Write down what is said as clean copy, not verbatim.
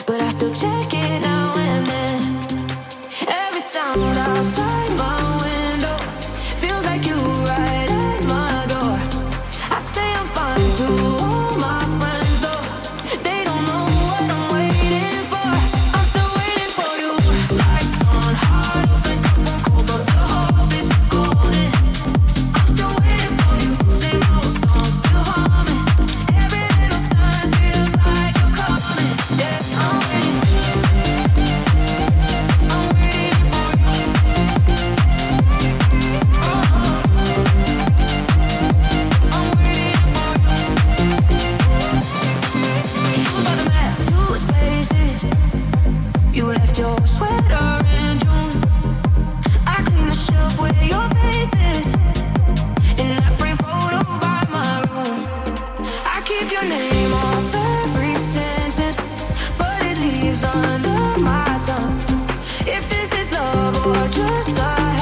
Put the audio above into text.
but I still check it now and then. Every sound outside my window feels like you right at my door. I say I'm fine to all my friends though. They don't know what I'm waiting for. I'm still waiting for you. Lights on, heart open, cup on cold, but the hope is golden. I'm still waiting for you. Same old song, still humming. Every little sign feels like you're coming. Yeah, I'm waiting. I'm waiting for you. Oh, I'm waiting for you. Shoes by the map, two spaces. You left your sweater in June. I clean the shelf where your face is. In that frame photo by my room. I keep your name off every sentence, but it leaves under my tongue. If this is love or just a